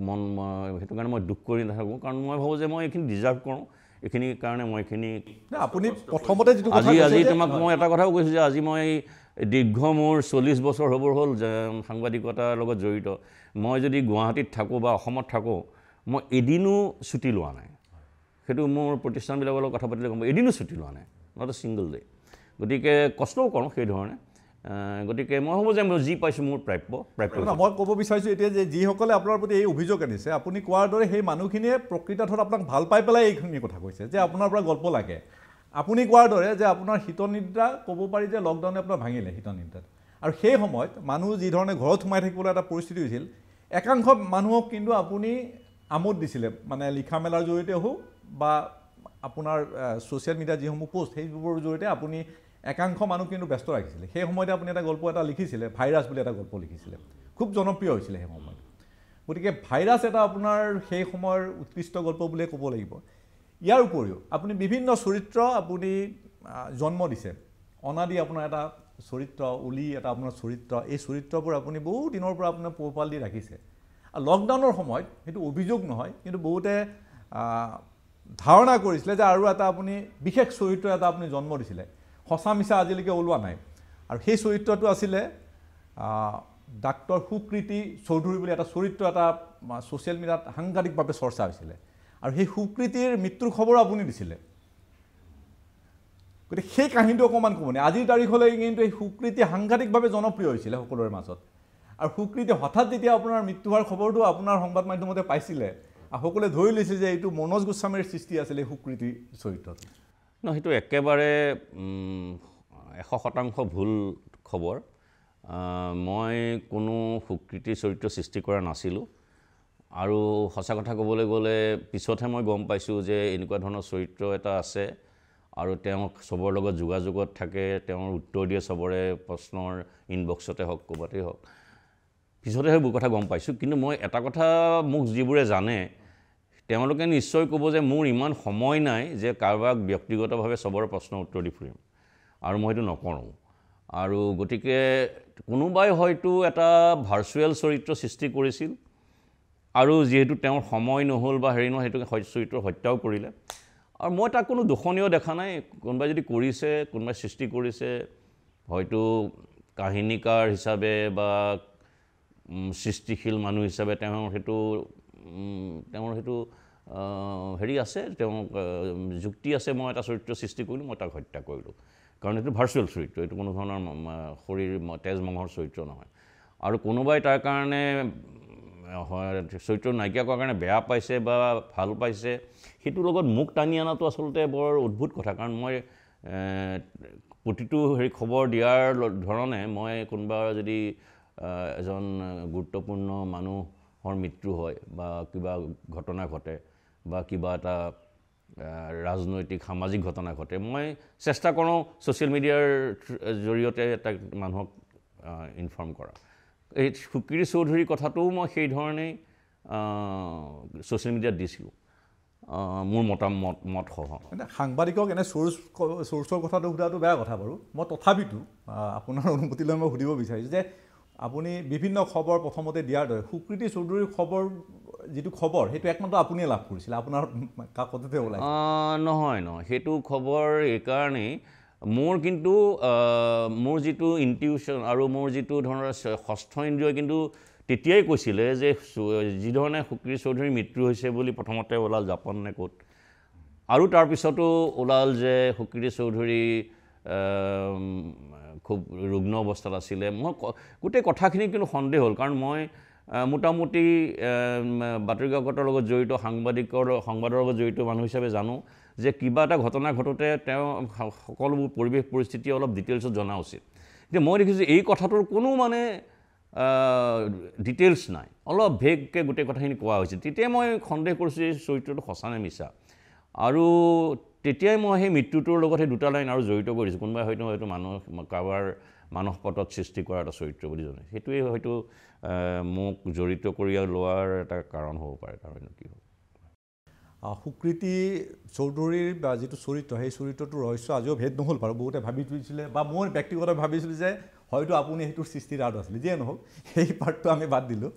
S2: সেইটো কাৰণে মই দুখ কৰি নাথাকোঁ কাৰণ মই ভাবোঁ যে মই এইখিনি ডিজাৰ্ভ কৰোঁ এইখিনি কাৰণে মই এইখিনি
S1: আপুনি প্ৰথমতে যিটো
S2: আজি তোমাক মই এটা কথাও কৈছোঁ যে আজি মই দীৰ্ঘ মোৰ 40 বছৰ হ'বৰ হ'ল সাংবাদিকতাৰ লগত জড়িত মই যদি গুৱাহাটীত থাকোঁ বা অসমত থাকোঁ মই এদিনো ছুটি লোৱা নাই সেইটো মোৰ প্ৰতিষ্ঠানবিলাকৰ লগত কথা পাতিলে গম পাব এদিনো ছুটি লোৱা নাই নট এ ছিংগল ডে গতিকে কষ্টও কৰোঁ সেইধৰণে গতিকে মই ভাবোঁ যে মই যি পাইছোঁ মোৰ প্ৰাপ্য
S1: মই ক'ব বিচাৰিছোঁ এতিয়া যে যিসকলে আপোনাৰ প্ৰতি এই অভিযোগ আনিছে আপুনি কোৱাৰ দৰে সেই মানুহখিনিয়ে প্ৰকৃতাৰ্থত আপোনাক ভাল পাই পেলাই এইখিনি কথা কৈছে যে আপোনাৰ পৰা গল্প লাগে আপুনি কোৱাৰ দৰে যে আপোনাৰ শীতনিদ্ৰা ক'ব পাৰি যে লকডাউনে আপোনাৰ ভাঙিলে শীতনিদ্ৰাত আৰু সেই সময়ত মানুহ যি ধৰণে ঘৰত সোমাই থাকিবলৈ এটা পৰিস্থিতি হৈছিল একাংশ মানুহক কিন্তু আপুনি আমোদ দিছিলে মানে লিখা মেলাৰ জৰিয়তে হওক বা আপোনাৰ ছ'চিয়েল মিডিয়া যিসমূহ পোষ্ট সেইবোৰৰ জৰিয়তে আপুনি একাংশ মানুহ কিন্তু ব্যস্ত ৰাখিছিলে সেই সময়তে আপুনি এটা গল্প এটা লিখিছিলে ভাইৰাছ বুলি এটা গল্প লিখিছিলে খুব জনপ্ৰিয় হৈছিলে সেই সময়ত গতিকে ভাইৰাছ এটা আপোনাৰ সেই সময়ৰ উৎকৃষ্ট গল্প বুলিয়ে ক'ব লাগিব ইয়াৰ উপৰিও আপুনি বিভিন্ন চৰিত্ৰ আপুনি জন্ম দিছে অনাদি আপোনাৰ এটা চৰিত্ৰ উলি এটা আপোনাৰ চৰিত্ৰ এই চৰিত্ৰবোৰ আপুনি বহু দিনৰ পৰা আপোনাৰ পোহপাল দি ৰাখিছে আৰু লকডাউনৰ সময়ত সেইটো অভিযোগ নহয় কিন্তু বহুতে ধাৰণা কৰিছিলে যে আৰু এটা আপুনি বিশেষ চৰিত্ৰ এটা আপুনি জন্ম দিছিলে সঁচা মিছা আজিলৈকে ওলোৱা নাই আৰু সেই চৰিত্ৰটো আছিলে ডাক্তৰ সুকৃতি চৌধুৰী বুলি এটা চৰিত্ৰ এটা ছ'চিয়েল মিডিয়াত সাংঘাতিকভাৱে চৰ্চা হৈছিলে আৰু সেই সুকৃতিৰ মৃত্যুৰ খবৰ আপুনি দিছিলে গতিকে সেই কাহিনীটো অকণমান ক'বনে আজিৰ তাৰিখলৈ কিন্তু এই সুকৃতি সাংঘাতিকভাৱে জনপ্ৰিয় হৈছিলে সকলোৰে মাজত আৰু সুকৃতি হঠাৎ যেতিয়া আপোনাৰ মৃত্যু হোৱাৰ খবৰটো আপোনাৰ সংবাদ মাধ্যমতে পাইছিলে সকলোৱে ধৰি লৈছে যে এইটো মনোজ গোস্বামীৰ সৃষ্টি আছিলে সুকৃতি চৰিত্ৰটো
S2: সেইটো একেবাৰে 100% ভুল খবৰ মই কোনো সুকৃতি চৰিত্ৰ সৃষ্টি কৰা নাছিলোঁ আৰু সঁচা কথা ক'বলৈ গ'লে পিছতহে মই গম পাইছোঁ যে এনেকুৱা ধৰণৰ চৰিত্ৰ এটা আছে আৰু তেওঁ চবৰ লগত যোগাযোগত থাকে তেওঁৰ উত্তৰ দিয়ে চবৰে প্ৰশ্নৰ ইনবক্সতে হওক ক'ৰবাতেই হওক পিছতহে সেইবোৰ কথা গম পাইছোঁ কিন্তু মই এটা কথা মোক যিবোৰে জানে তেওঁলোকে নিশ্চয় ক'ব যে মোৰ ইমান সময় নাই যে কাৰোবাক ব্যক্তিগতভাৱে চবৰে প্ৰশ্নৰ উত্তৰ দি ফুৰিম আৰু মই সেইটো নকৰোঁ আৰু গতিকে কোনোবাই হয়তো এটা ভাৰ্চুৱেল চৰিত্ৰ সৃষ্টি কৰিছিল আৰু যিহেতু তেওঁৰ সময় নহ'ল বা হেৰি নহয় সেইটোকে চৰিত্ৰ হত্যাও কৰিলে আৰু মই তাক কোনো দোষণীয় দেখা নাই কোনোবাই যদি কৰিছে কোনোবাই সৃষ্টি কৰিছে হয়তো কাহিনীকাৰ হিচাপে বা সৃষ্টিশীল মানুহ হিচাপে তেওঁৰ সেইটো হেৰি আছে তেওঁ যুক্তি আছে মই এটা চৰিত্ৰ সৃষ্টি কৰিলোঁ মই তাক হত্যা কৰিলোঁ কাৰণ এইটো ভাৰ্চুৱেল চৰিত্ৰ এইটো কোনো ধৰণৰ শৰীৰ তেজ মঙহৰ চৰিত্ৰ নহয় আৰু কোনোবাই তাৰ কাৰণে চৰিত্ৰ নাইকিয়া কৰাৰ কাৰণে বেয়া পাইছে বা ভাল পাইছে সেইটোৰ লগত মোক টানি অনাটো আচলতে বৰ অদ্ভুত কথা কাৰণ মই প্ৰতিটো খবৰ দিয়াৰ ধৰণে মই কোনোবা যদি এজন গুৰুত্বপূৰ্ণ মানুহৰ মৃত্যু হয় বা কিবা ঘটনা ঘটে বা কিবা এটা ৰাজনৈতিক সামাজিক ঘটনা ঘটে মই চেষ্টা কৰোঁ ছ'চিয়েল মিডিয়াৰ জৰিয়তে এটা মানুহক ইনফৰ্ম কৰা এই সুকৃতি চৌধুৰীৰ কথাটোও মই সেই ধৰণেই ছ'চিয়েল মিডিয়াত দিছিলোঁ মোৰ মতসহ
S1: সাংবাদিকক এনে চ'ৰ্চৰ কথাটো সোধাটো বেয়া কথা বাৰু মই তথাপিতো আপোনাৰ অনুমতি লৈ মই সুধিব বিচাৰিছোঁ যে আপুনি বিভিন্ন খবৰ প্ৰথমতে দিয়াৰ দৰে সুকৃতি চৌধুৰীৰ যিটো খবৰ সেইটো একমাত্ৰ আপুনিয়ে লাভ কৰিছিলে আপোনাৰ কাকততে ওলাই
S2: নহয় সেইটো খবৰ এইকাৰণেই মোৰ কিন্তু মোৰ যিটো ইনটিউশ্যন আৰু মোৰ যিটো ধৰণৰ ষষ্ঠ ইন্দ্ৰিয় কিন্তু তেতিয়াই কৈছিলে যে যি ধৰণে সুকৃতি চৌধুৰীৰ মৃত্যু হৈছে বুলি প্ৰথমতে ওলাল জাপান নে ক'ত আৰু তাৰপিছতো ওলাল যে সুকৃতি চৌধুৰী খুব ৰুগ্ন অৱস্থাত আছিলে মই গোটেই কথাখিনি কিন্তু সন্দেহ হ'ল কাৰণ মই মোটামুটি বাতৰি কাকতৰ লগত জড়িত সংবাদৰ লগত জড়িত মানুহ হিচাপে জানো যে কিবা এটা ঘটনা ঘটোতে তেওঁ সকলোবোৰ পৰিৱেশ পৰিস্থিতি অলপ ডিটেইলছত জনা উচিত এতিয়া মই দেখিছোঁ এই কথাটোৰ কোনো মানে ডিটেইলছ নাই অলপ ভেগকৈ গোটেই কথাখিনি কোৱা হৈছে তেতিয়াই মই সন্দেহ কৰিছোঁ এই চৰিত্ৰটো সঁচা নে মিছা আৰু তেতিয়াই মই সেই মৃত্যুটোৰ লগত সেই দুটা লাইন আৰু জড়িত কৰিছোঁ কোনোবাই হয়তো কাৰোবাৰ মানসপটত সৃষ্টি কৰা এটা চৰিত্ৰ বুলি জানে সেইটোৱে হয়তো মোক জড়িত কৰি লোৱাৰ এটা কাৰণ হ'ব পাৰে তাৰমানে কি হ'ব
S1: সুকৃতি চৌধুৰীৰ বা যিটো চৰিত্ৰ সেই চৰিত্ৰটোৰ ৰহস্য আজিও ভেদ নহ'ল বাৰু বহুতে ভাবি থৈছিলে বা মই ব্যক্তিগতভাৱে ভাবিছিলোঁ যে হয়তো আপুনি সেইটোৰ সৃষ্টিৰ আঁৰত আছিলে যিয়ে নহওক সেই পাৰ্টটো আমি বাদ দিলোঁ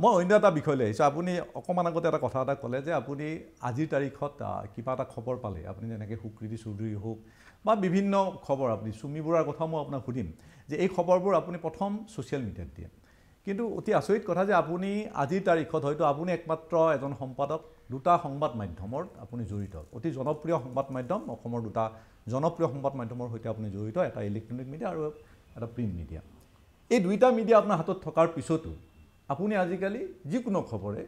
S1: মই অন্য এটা বিষয়লৈ আহিছোঁ আপুনি অকণমান আগতে এটা কথা এটা ক'লে যে আপুনি আজিৰ তাৰিখত কিবা এটা খবৰ পালে আপুনি যেনেকৈ সুকৃতি চৌধুৰী হওক বা বিভিন্ন খবৰ আপুনি চুমি বৰুৱাৰ কথাও মই আপোনাক সুধিম যে এই খবৰবোৰ আপুনি প্ৰথম ছ'চিয়েল মিডিয়াত দিয়ে কিন্তু অতি আচৰিত কথা যে আপুনি আজিৰ তাৰিখত হয়তো আপুনি একমাত্ৰ এজন সম্পাদক দুটা সংবাদ মাধ্যমৰ আপুনি জড়িত অতি জনপ্ৰিয় সংবাদ মাধ্যম অসমৰ দুটা জনপ্ৰিয় সংবাদ মাধ্যমৰ সৈতে আপুনি জড়িত এটা ইলেক্ট্ৰনিক মিডিয়া আৰু এটা প্ৰিণ্ট মিডিয়া এই দুইটা মিডিয়া আপোনাৰ হাতত থকাৰ পিছতো আপুনি আজিকালি যিকোনো খবৰে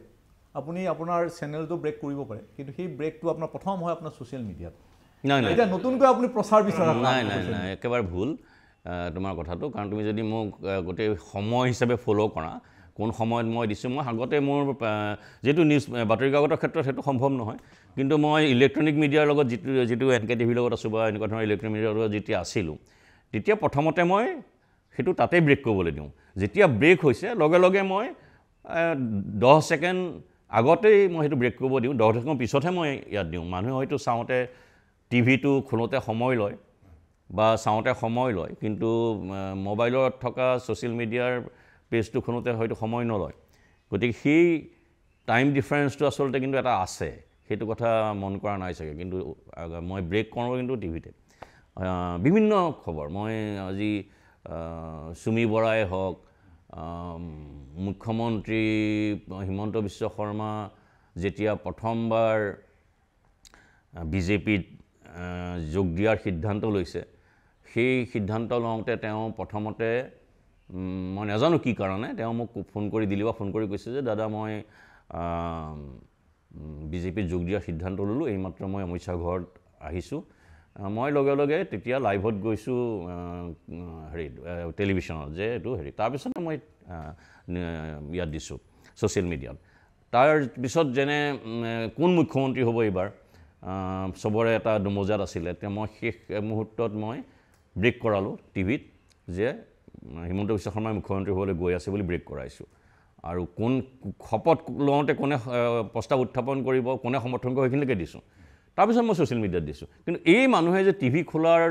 S1: আপুনি আপোনাৰ চেনেলটো ব্ৰেক কৰিব পাৰে কিন্তু সেই ব্ৰেকটো আপোনাৰ প্ৰথম হয় আপোনাৰ ছ'চিয়েল মিডিয়াত
S2: নাই
S1: এতিয়া নতুনকৈ আপুনি প্ৰচাৰ বিচৰা
S2: নাই একেবাৰে ভুল তোমাৰ কথাটো কাৰণ তুমি যদি মোক গোটেই সময় হিচাপে ফ'ল' কৰা কোন সময়ত মই দিছোঁ মই আগতে মোৰ যিটো নিউজ বাতৰি কাকতৰ ক্ষেত্ৰত সেইটো সম্ভৱ নহয় কিন্তু মই ইলেক্ট্ৰনিক মিডিয়াৰ লগত যিটো NK টিভিৰ লগত আছোঁ বা এনেকুৱা ধৰণৰ ইলেক্ট্ৰনিক মিডিয়াৰ লগত যেতিয়া আছিলোঁ তেতিয়া প্ৰথমতে মই সেইটো তাতেই ব্ৰেক কৰিবলৈ দিওঁ যেতিয়া ব্ৰেক হৈছে লগে লগে মই 10 ছেকেণ্ড আগতেই মই সেইটো ব্ৰেক কৰিব দিওঁ 10 ছেকেণ্ড পিছতহে মই ইয়াত দিওঁ মানুহে হয়তো চাওঁতে টিভিটো খোলোতে সময় লয় বা চাওঁতে সময় লয় কিন্তু মোবাইলত থকা ছ'চিয়েল মিডিয়াৰ পেজটো খোলোতে হয়তো সময় নলয় গতিকে সেই টাইম ডিফাৰেঞ্চটো আচলতে কিন্তু এটা আছে সেইটো কথা মন কৰা নাই চাগে কিন্তু মই ব্ৰেক কৰোঁ কিন্তু টিভিতে বিভিন্ন খবৰ মই আজি চুমি বৰাই হওক মুখ্যমন্ত্ৰী হিমন্ত বিশ্ব শৰ্মা যেতিয়া প্ৰথমবাৰ বিজেপিত যোগ দিয়াৰ সিদ্ধান্ত লৈছে সেই সিদ্ধান্ত লওঁতে তেওঁ প্ৰথমতে মই নাজানো কি কাৰণে তেওঁ মোক ফোন কৰি দিলি বা ফোন কৰি কৈছে যে দাদা মই বিজেপিত যোগ দিয়াৰ সিদ্ধান্ত ল'লোঁ এইমাত্ৰ মই অমিত শ্বাহ ঘৰত আহিছোঁ মই লগে লগে তেতিয়া লাইভত গৈছোঁ টেলিভিশ্যনত যে এইটো তাৰপিছতে মই ইয়াত দিছোঁ ছ'চিয়েল মিডিয়াত তাৰপিছত যেনে কোন মুখ্যমন্ত্ৰী হ'ব এইবাৰ চবৰে এটা দমোজাত আছিলে তেতিয়া মই শেষ মুহূৰ্তত মই ব্ৰেক কৰালোঁ টিভিত যে হিমন্ত বিশ্ব শৰ্মাই মুখ্যমন্ত্ৰী হ'বলৈ গৈ আছে বুলি ব্ৰেক কৰাইছোঁ আৰু কোন শপত লওঁতে কোনে প্ৰস্তাৱ উত্থাপন কৰিব কোনে সমৰ্থন কৰিব সেইখিনিলৈকে দিছোঁ তাৰপিছত মই ছ'চিয়েল মিডিয়াত দিছোঁ কিন্তু এই মানুহে যে টিভি খোলাৰ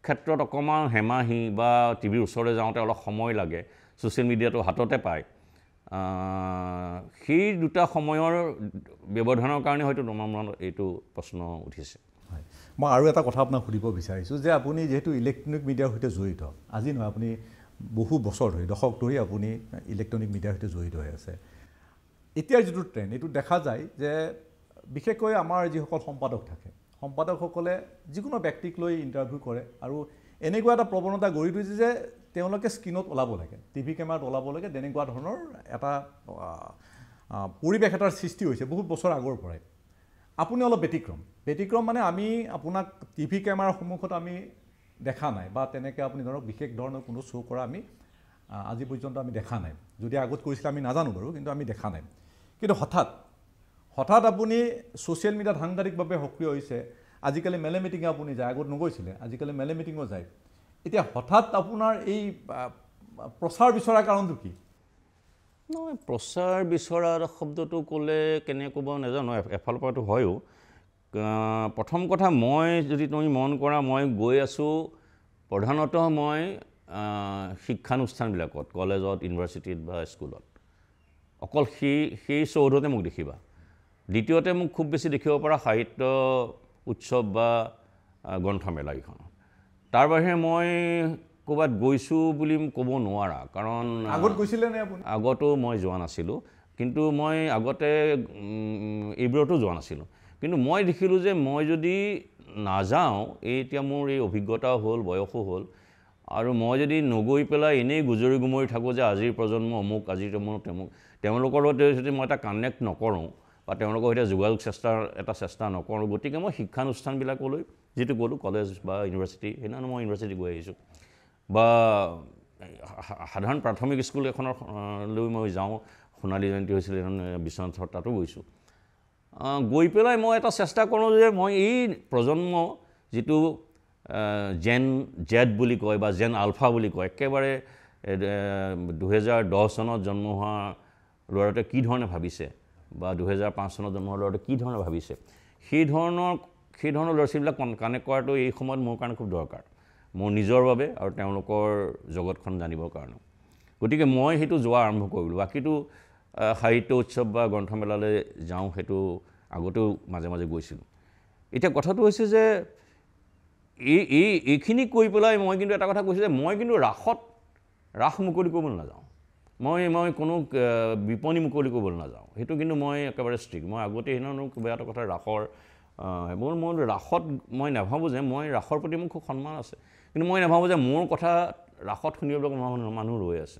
S2: ক্ষেত্ৰত অকণমান হেমাহি বা টিভিৰ ওচৰলৈ যাওঁতে অলপ সময় লাগে ছ'চিয়েল মিডিয়াটো হাততে পায় সেই দুটা সময়ৰ ব্যৱধানৰ কাৰণে হয়তো তোমাৰ মনত এইটো প্ৰশ্ন উঠিছে
S1: হয় মই আৰু এটা কথা আপোনাক সুধিব বিচাৰিছোঁ যে আপুনি যিহেতু ইলেক্ট্ৰনিক মিডিয়াৰ সৈতে জড়িত আজি নহয় আপুনি বহু বছৰ ধৰি দশক ধৰি আপুনি ইলেক্ট্ৰনিক মিডিয়াৰ সৈতে জড়িত হৈ আছে এতিয়াৰ যিটো ট্ৰেণ্ড এইটো দেখা যায় যে বিশেষকৈ আমাৰ যিসকল সম্পাদক থাকে সম্পাদকসকলে যিকোনো ব্যক্তিক লৈ ইণ্টাৰভিউ কৰে আৰু এনেকুৱা এটা প্ৰৱণতা গঢ়ি তুলিছে যে তেওঁলোকে স্ক্ৰীণত ওলাব লাগে টিভি কেমেৰাত ওলাব লাগে তেনেকুৱা ধৰণৰ এটা পৰিৱেশ এটাৰ সৃষ্টি হৈছে বহুত বছৰ আগৰ পৰাই আপুনি অলপ ব্যতিক্ৰম মানে আমি আপোনাক টিভি কেমেৰাৰ সন্মুখত আমি দেখা নাই বা তেনেকৈ আপুনি ধৰক বিশেষ ধৰণৰ কোনো শ্ব' কৰা আমি আজি পৰ্যন্ত আমি দেখা নাই যদি আগত কৰিছিলে আমি নাজানো বাৰু কিন্তু আমি দেখা নাই কিন্তু হঠাৎ হঠাৎ আপুনি ছ'চিয়েল মিডিয়াত সাংঘাতিকভাৱে সক্ৰিয় হৈছে আজিকালি মেলে মিটিঙে আপুনি যায় আগত নগৈছিলে আজিকালি মেলে মিটিঙো যায় এতিয়া হঠাৎ আপোনাৰ এই প্ৰচাৰ বিচৰাৰ কাৰণটো কি
S2: নহয় প্ৰচাৰ বিচৰাৰ শব্দটো ক'লে কেনে ক'ব নাজানো এফালৰ পৰাটো হয়ো প্ৰথম কথা মই যদি তুমি মন কৰা মই গৈ আছোঁ প্ৰধানতঃ মই শিক্ষানুষ্ঠানবিলাকত কলেজত ইউনিভাৰ্চিটিত বা স্কুলত অকল সেই চৌধতে মোক দেখিবা দ্বিতীয়তে মোক খুব বেছি দেখিব পৰা সাহিত্য উৎসৱ বা গ্ৰন্থমেলাকেইখন তাৰ বাহিৰে মই ক'ৰবাত গৈছোঁ বুলি ক'ব নোৱাৰা কাৰণ
S1: আগত গৈছিলে নে আপুনি
S2: আগতো মই যোৱা নাছিলোঁ কিন্তু মই আগতে এইবোৰতো যোৱা নাছিলোঁ কিন্তু মই দেখিলোঁ যে মই যদি নাযাওঁ এতিয়া মোৰ এই অভিজ্ঞতাও হ'ল বয়সো হ'ল আৰু মই যদি নগৈ পেলাই এনেই গুজৰি গুমৰি থাকোঁ যে আজিৰ প্ৰজন্ম অমুক আজিৰ তেওঁলোকৰ লগত যদি মই এটা কানেক্ট নকৰোঁ বা তেওঁলোকৰ সৈতে যোগাযোগ চেষ্টা নকৰোঁ গতিকে মই শিক্ষানুষ্ঠানবিলাকলৈ যিটো ক'লোঁ কলেজ বা ইউনিভাৰ্চিটি সেইদিনা মই ইউনিভাৰ্চিটি গৈ আহিছোঁ বা সাধাৰণ প্ৰাথমিক স্কুল এখনলৈ মই যাওঁ সোণালী জয়ন্তী হৈছিলে এখন বিশ্বনাথ তাতো গৈছোঁ গৈ পেলাই মই এটা চেষ্টা কৰোঁ যে মই এই প্ৰজন্ম যিটো জেন জেড বুলি কয় বা জেন আলফা বুলি কয় একেবাৰে 2010 চনত জন্ম হোৱা ল'ৰাটোৱে কি ধৰণে ভাবিছে বা 2005 চনত জন্ম হোৱা ল'ৰাটোৱে কি ধৰণে ভাবিছে সেই ধৰণৰ ল'ৰা ছোৱালীবিলাক কানেক্ট কৰাটো এই সময়ত মোৰ কাৰণে খুব দৰকাৰ মোৰ নিজৰ বাবে আৰু তেওঁলোকৰ জগতখন জানিবৰ কাৰণে গতিকে মই সেইটো যোৱা আৰম্ভ কৰিলোঁ বাকীটো সাহিত্য উৎসৱ বা গ্ৰন্থমেলালৈ যাওঁ সেইটো আগতেও মাজে মাজে গৈছিলোঁ এতিয়া কথাটো হৈছে যে এইখিনি কৈ পেলাই মই কিন্তু এটা কথা কৈছোঁ যে মই কিন্তু ৰাস মুকলি কৰিবলৈ নাযাওঁ মই কোনো বিপণী মুকলি কৰিবলৈ নাযাওঁ সেইটো কিন্তু মই একেবাৰে ষ্ট্ৰিক্ট মই আগতে সেইদিনা কিবা এটা কথা ৰাসৰ মোৰ ৰাসত মই নাভাবোঁ যে মই ৰাসৰ প্ৰতি মোৰ খুব সন্মান আছে কিন্তু মই নাভাবোঁ যে মোৰ কথা ৰাসত শুনিবলৈ মানুহ ৰৈ আছে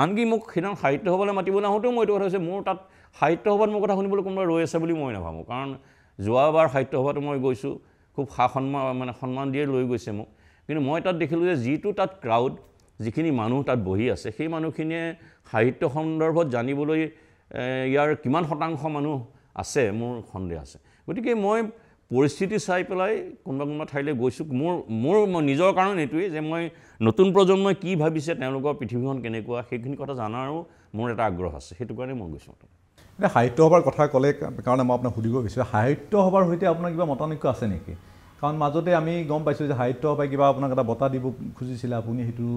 S2: আনকি মোক সেইদিনা সাহিত্য সভালৈ মাতিবলৈ আহোঁতেও মই এইটো কথা হৈছে মোৰ তাত সাহিত্য সভাত মোৰ কথা শুনিবলৈ কোনোবা ৰৈ আছে বুলি মই নাভাবোঁ কাৰণ যোৱাবাৰ সাহিত্য সভাতো মই গৈছোঁ খুব সন্মান দিয়ে লৈ গৈছে মোক কিন্তু মই তাত দেখিলোঁ যে যিটো তাত ক্ৰাউড যিখিনি মানুহ তাত বহি আছে সেই মানুহখিনিয়ে সাহিত্য সন্দৰ্ভত জানিবলৈ ইয়াৰ কিমান শতাংশ মানুহ আছে মোৰ সন্দেহ আছে গতিকে মই পৰিস্থিতি চাই পেলাই কোনোবা ঠাইলৈ গৈছোঁ মোৰ নিজৰ কাৰণ এইটোৱেই যে মই নতুন প্ৰজন্মই কি ভাবিছে তেওঁলোকৰ পৃথিৱীখন কেনেকুৱা সেইখিনি কথা জানাৰো মোৰ এটা আগ্ৰহ আছে সেইটো কাৰণে মই গৈছোঁ
S1: এতিয়া সাহিত্য সভাৰ কথা ক'লে কাৰণে মই আপোনাক সুধিব বিচাৰিছোঁ সাহিত্য সভাৰ সৈতে আপোনাৰ কিবা মতানৈক্য আছে নেকি কাৰণ মাজতে আমি গম পাইছোঁ যে সাহিত্য সভাই কিবা আপোনাক এটা বঁটা দিব খুজিছিলে আপুনি সেইটো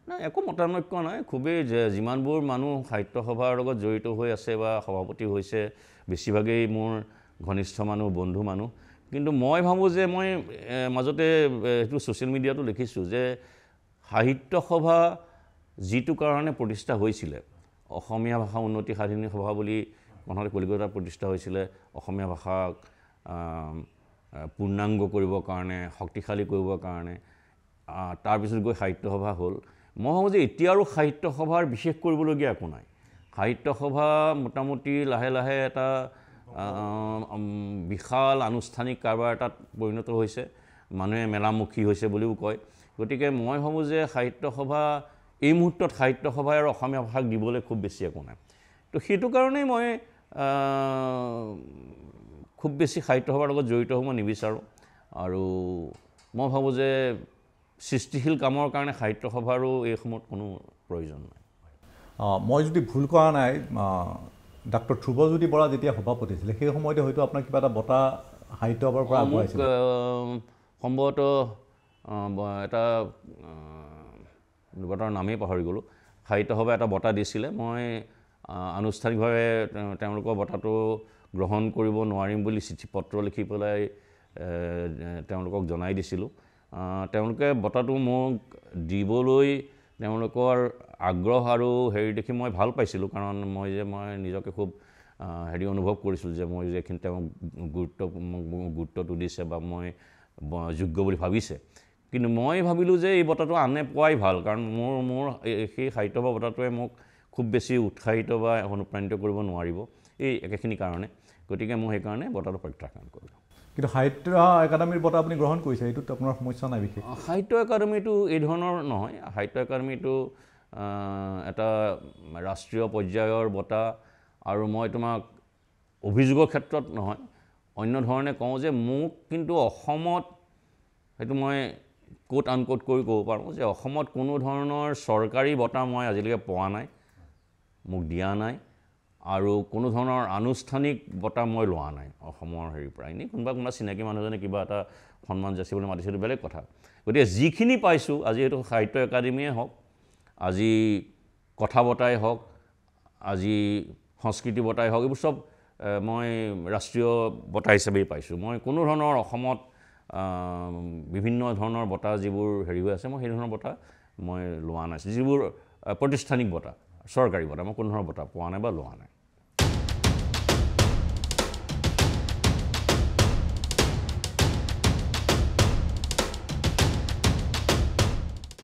S2: নাই একো মতানৈক্য নাই খুবেই যিমানবোৰ মানুহ সাহিত্য সভাৰ লগত জড়িত হৈ আছে বা সভাপতি হৈছে বেছিভাগেই মোৰ ঘনিষ্ঠ মানুহ বন্ধু মানুহ কিন্তু মই ভাবোঁ যে মই মাজতে এইটো ছ'চিয়েল মিডিয়াতো লিখিছোঁ যে সাহিত্য সভা যিটো কাৰণে প্ৰতিষ্ঠা হৈছিলে অসমীয়া ভাষা উন্নতি সাধনী সভা বুলি প্ৰথমতে কলিকতাত প্ৰতিষ্ঠা হৈছিলে অসমীয়া ভাষাক পূৰ্ণাংগ কৰিবৰ কাৰণে শক্তিশালী কৰিবৰ কাৰণে তাৰপিছত গৈ সাহিত্য সভা হ'ল মই ভাবোঁ যে এতিয়া আৰু সাহিত্য সভাৰ বিশেষ কৰিবলগীয়া একো নাই সাহিত্য সভা মোটামুটি লাহে লাহে এটা বিশাল আনুষ্ঠানিক কাৰবাৰ এটাত পৰিণত হৈছে মানুহে মেলামুখী হৈছে বুলিও কয় গতিকে মই ভাবোঁ যে সাহিত্য সভা এই মুহূৰ্তত সাহিত্য সভাই আৰু অসমীয়া ভাষাক দিবলৈ খুব বেছি একো নাই তো সেইটো কাৰণেই মই খুব বেছি সাহিত্য সভাৰ লগত জড়িত হ'ব নিবিচাৰোঁ আৰু মই ভাবোঁ যে সৃষ্টিশীল কামৰ কাৰণে সাহিত্য সভাৰো এই সময়ত কোনো প্ৰয়োজন নাই
S1: মই যদি ভুল কৰা নাই ডক্টৰ ধ্ৰুৱজ্যোতি বৰা যেতিয়া সভাপতি আছিলে সেই সময়তে হয়তো আপোনাৰ কিবা এটা বঁটা সাহিত্য সভাৰ পৰা আগবঢ়াইছিল
S2: সম্ভৱতঃ এটা বঁটাৰ নামেই পাহৰি গ'লোঁ সাহিত্য সভাই এটা বঁটা দিছিলে মই আনুষ্ঠানিকভাৱে তেওঁলোকৰ বঁটাটো গ্ৰহণ কৰিব নোৱাৰিম বুলি চিঠি পত্ৰ লিখি পেলাই তেওঁলোকক জনাই দিছিলোঁ তেওঁলোকে বঁটাটো মোক দিবলৈ তেওঁলোকৰ আগ্ৰহ আৰু হেৰি দেখি মই ভাল পাইছিলোঁ কাৰণ মই নিজকে খুব অনুভৱ কৰিছিলোঁ যে মই যে এইখিনি তেওঁক গুৰুত্বটো দিছে বা মই যোগ্য বুলি ভাবিছে কিন্তু মই ভাবিলোঁ যে এই বঁটাটো আনে পোৱাই ভাল কাৰণ মোৰ সেই সাহিত্য সভা বঁটাটোৱে মোক খুব বেছি উৎসাহিত বা অনুপ্ৰাণিত কৰিব নোৱাৰিব এই একেখিনি কাৰণে গতিকে মই সেইকাৰণে বঁটাটো প্ৰত্যাখ্যান কৰিলোঁ
S1: কিন্তু সাহিত্য একাডেমীৰ বঁটা আপুনি গ্ৰহণ কৰিছে এইটোত আপোনাৰ সমস্যা নাই বিশেষ
S2: সাহিত্য একাডেমীটো এই ধৰণৰ নহয় সাহিত্য একাডেমীটো এটা ৰাষ্ট্ৰীয় পৰ্যায়ৰ বঁটা আৰু মই তোমাক অভিযোগৰ ক্ষেত্ৰত নহয়, অন্য ধৰণে কওঁ যে মোক কিন্তু অসমত, সেইটো মই কোট আনকোট কৰি ক'ব পাৰোঁ যে অসমত কোনো ধৰণৰ চৰকাৰী বঁটা মই আজিলৈকে পোৱা নাই, মোক দিয়া নাই, আৰু কোনো ধৰণৰ আনুষ্ঠানিক বঁটা মই লোৱা নাই অসমৰ হেৰিৰ পৰা। এনেই কোনোবা চিনাকি মানুহজনে কিবা এটা সন্মান যাচিবলৈ মাতিছে, সেইটো বেলেগ কথা। গতিকে যিখিনি পাইছোঁ, আজি এইটো সাহিত্য একাডেমীয়ে হওক, আজি কথা বঁটাই হওক, আজি সংস্কৃতি বঁটাই হওক, এইবোৰ চব মই ৰাষ্ট্ৰীয় বঁটা হিচাপেই পাইছোঁ। মই কোনো ধৰণৰ অসমত বিভিন্ন ধৰণৰ বঁটা যিবোৰ হেৰি হৈ আছে, মই সেই ধৰণৰ বঁটা মই লোৱা নাছিলোঁ। যিবোৰ প্ৰতিষ্ঠানিক বঁটা, চৰকাৰী বঁটা, মই কোনো ধৰণৰ বঁটা পোৱা নাই বা লোৱা নাই।